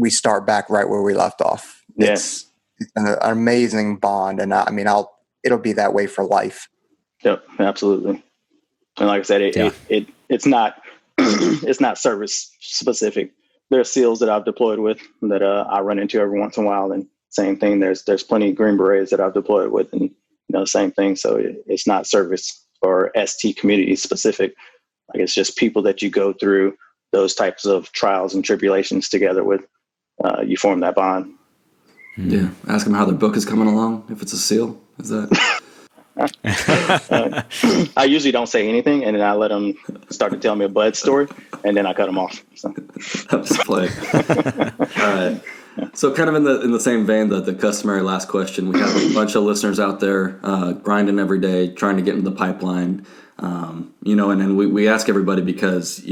start back right where we left off. Yes. It's an amazing bond, and it'll be that way for life. Yep, absolutely. And like I said, it's not it's not service specific. There are SEALs that I've deployed with that I run into every once in a while, and same thing. There's plenty of Green Berets that I've deployed with, and same thing. So it's not service or ST community specific. Like it's just people that you go through those types of trials and tribulations together with. You form that bond. Yeah. Ask them how their book is coming along. If it's a SEAL, is that? I usually don't say anything, and then I let them start to tell me a Bud story, and then I cut them off. So. I'm just playing. All right. So kind of in the same vein, the customary last question, we have a bunch of listeners out there grinding every day, trying to get into the pipeline. And then we ask everybody because,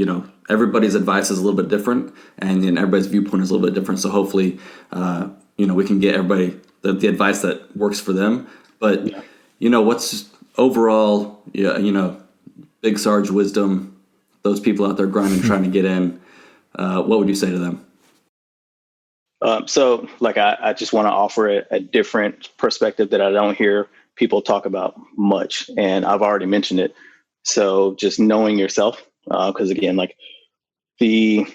everybody's advice is a little bit different, and then everybody's viewpoint is a little bit different. So hopefully, we can get everybody the advice that works for them. But, what's overall, Big Sarge wisdom, those people out there grinding, trying to get in, what would you say to them? So I just want to offer a different perspective that I don't hear people talk about much. And I've already mentioned it. So just knowing yourself, because again, like the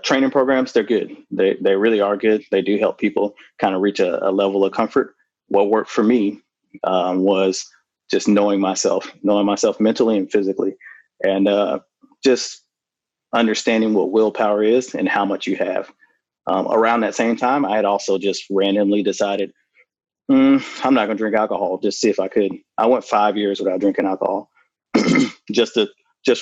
training programs, they're good. They really are good. They do help people kind of reach a level of comfort. What worked for me was just knowing myself mentally and physically, and just understanding what willpower is and how much you have. Around that same time, I had also just randomly decided, I'm not going to drink alcohol, just see if I could. I went 5 years without drinking alcohol, just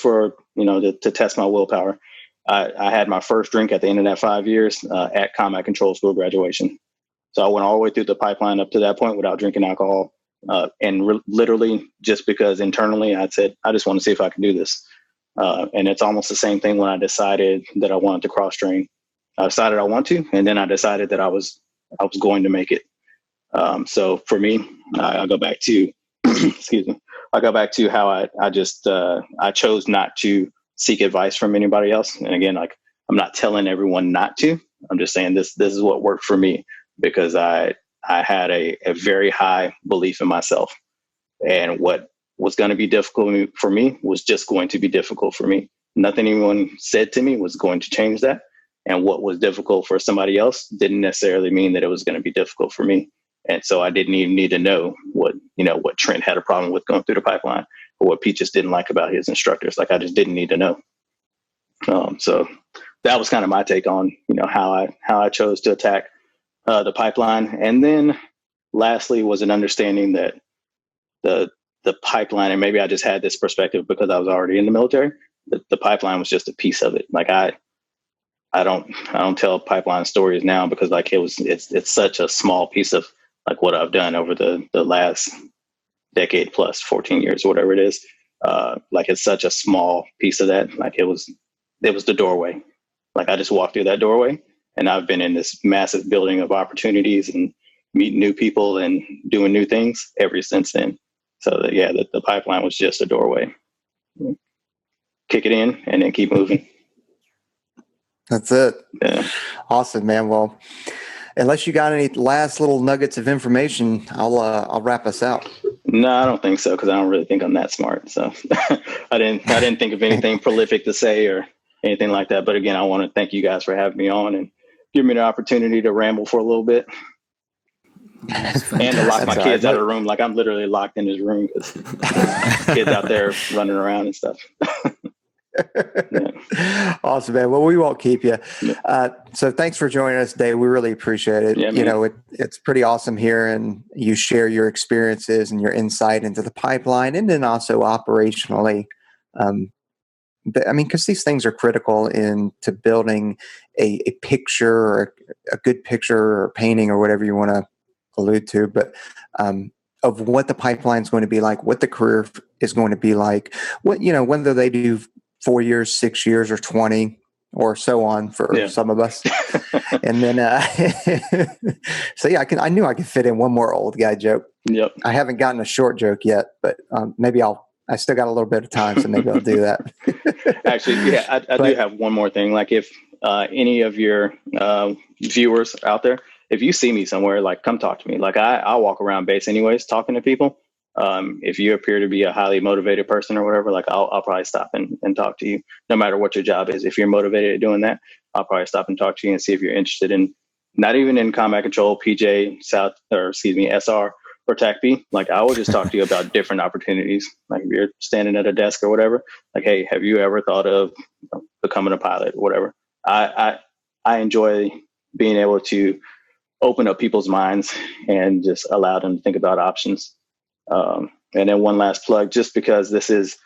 for to test my willpower. I had my first drink at the end of that 5 years at Combat Control School graduation. So I went all the way through the pipeline up to that point without drinking alcohol, and literally just because internally I said, I just want to see if I can do this. And it's almost the same thing when I decided that I wanted to cross train. I decided I want to, and then I decided that I was going to make it. So for me, I go back to, excuse me, I go back to how I chose not to seek advice from anybody else. And again, like I'm not telling everyone not to. I'm just saying this is what worked for me, because I had a very high belief in myself, and what was going to be difficult for me was just going to be difficult for me. Nothing anyone said to me was going to change that. And what was difficult for somebody else didn't necessarily mean that it was going to be difficult for me. And so I didn't even need to know what Trent had a problem with going through the pipeline, or what Pete just didn't like about his instructors. Like I just didn't need to know. So that was kind of my take on, how I chose to attack the pipeline. And then lastly was an understanding that the pipeline, and maybe I just had this perspective because I was already in the military, the pipeline was just a piece of it. Like I don't tell pipeline stories now because like it's such a small piece of like what I've done over the last decade plus 14 years, whatever it is. Like it's such a small piece of that. Like it was the doorway. Like I just walked through that doorway, and I've been in this massive building of opportunities and meeting new people and doing new things ever since then. So the pipeline was just a doorway. Kick it in and then keep moving. That's it. Yeah. Awesome, man. Well, unless you got any last little nuggets of information, I'll wrap us out. No, I don't think so, because I don't really think I'm that smart. So I didn't think of anything prolific to say or anything like that. But again, I want to thank you guys for having me on and give me the opportunity to ramble for a little bit. And to lock my kids out of the room. Like I'm literally locked in this room because kids out there running around and stuff. Yeah. Awesome, man. Well, we won't keep you. So thanks for joining us today. We really appreciate it. Yeah, It's pretty awesome here, and you share your experiences and your insight into the pipeline, and then also operationally. Because these things are critical into building a picture, or a good picture or painting, or whatever you want to allude to, but of what the pipeline is going to be like, what the career is going to be like, whether they do 4 years, 6 years, or 20, or so on for some of us. And then, I knew I could fit in one more old guy joke. Yep. I haven't gotten a short joke yet, but maybe I still got a little bit of time, so maybe I'll do that. Actually, I do have one more thing. Like, if any of your viewers out there, if you see me somewhere, like, come talk to me. Like, I walk around base anyways, talking to people. If you appear to be a highly motivated person or whatever, like, I'll probably stop and talk to you, no matter what your job is. If you're motivated at doing that, I'll probably stop and talk to you and see if you're interested in, not even in combat control, PJ, SR, or TAC B. Like, I will just talk to you about different opportunities. Like, if you're standing at a desk or whatever, like, hey, have you ever thought of becoming a pilot or whatever? I enjoy being able to open up people's minds and just allow them to think about options. And then one last plug, just because this is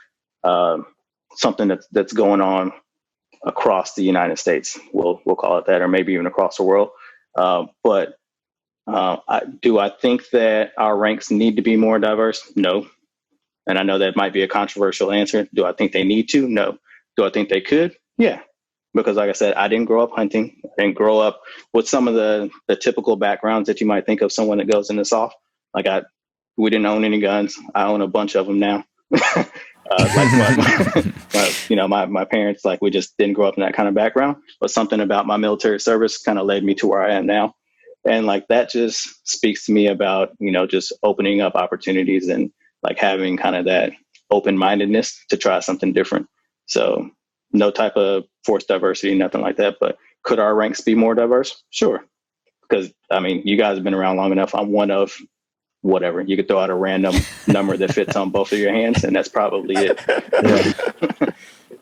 something that's going on across the United States, we'll call it that, or maybe even across the world. But do I think that our ranks need to be more diverse? No. And I know that might be a controversial answer. Do I think they need to? No. Do I think they could? Yeah. Because, like I said, I didn't grow up hunting. I didn't grow up with some of the typical backgrounds that you might think of someone that goes into SOF. Like, we didn't own any guns. I own a bunch of them now. My parents, like, we just didn't grow up in that kind of background. But something about my military service kind of led me to where I am now. And, like, that just speaks to me about, just opening up opportunities and, like, having kind of that open-mindedness to try something different. So no type of forced diversity, nothing like that. But could our ranks be more diverse? Sure. Because, you guys have been around long enough. I'm one of whatever. You could throw out a random number that fits on both of your hands, and that's probably it.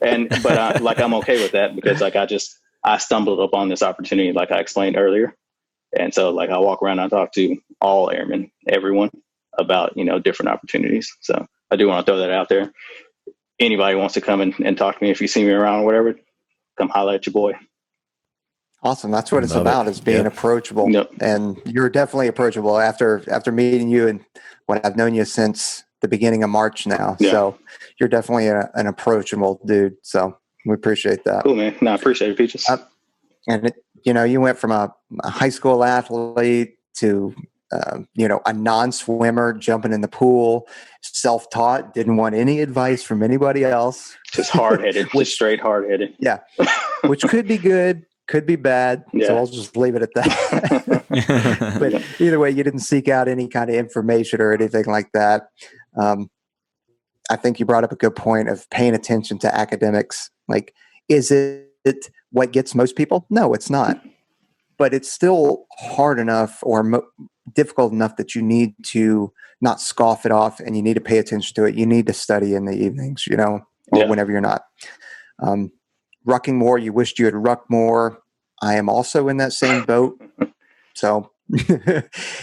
But I'm okay with that, because, like, I stumbled upon this opportunity, like I explained earlier. And so, like, I walk around and I talk to all airmen, everyone, about, different opportunities. So I do want to throw that out there. Anybody wants to come and talk to me, if you see me around or whatever, come holler at your boy. Awesome. That's what it's about, is being approachable. Yep. And you're definitely approachable after meeting you, and when I've known you since the beginning of March now. Yeah. So you're definitely an approachable dude. So we appreciate that. Cool, man. No, I appreciate it, Peaches. You went from a high school athlete to, a non-swimmer, jumping in the pool, self-taught, didn't want any advice from anybody else. Just hard-headed, just straight hard-headed. Yeah, which could be good, could be bad. Yeah. So I'll just leave it at that. But either way, you didn't seek out any kind of information or anything like that. I think you brought up a good point of paying attention to academics. Like, is it what gets most people? No, it's not. But it's still hard enough or difficult enough that you need to not scoff it off, and you need to pay attention to it. You need to study in the evenings, or whenever you're not. Rucking more, you wished you had rucked more. I am also in that same boat. So,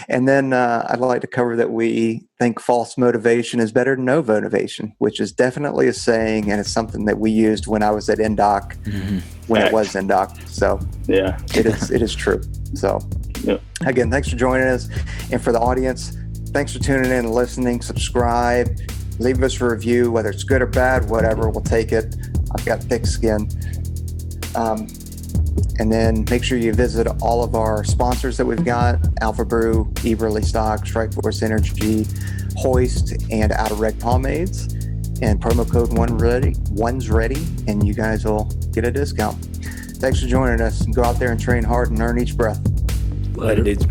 and then I'd like to cover that we think false motivation is better than no motivation, which is definitely a saying, and it's something that we used when I was at NDOC, when it was NDOC. So yeah, it is true. So again, thanks for joining us. And for the audience, thanks for tuning in and listening. Subscribe, leave us a review, whether it's good or bad, whatever, we'll take it. I've got thick skin. And then make sure you visit all of our sponsors that we've got: Alpha Brew, Eberly Stock, Strike Force Energy, Hoist, and Outer Reg Pomades. And promo code one's ready, and you guys will get a discount. Thanks for joining us. Go out there and train hard and earn each breath. Later, dudes.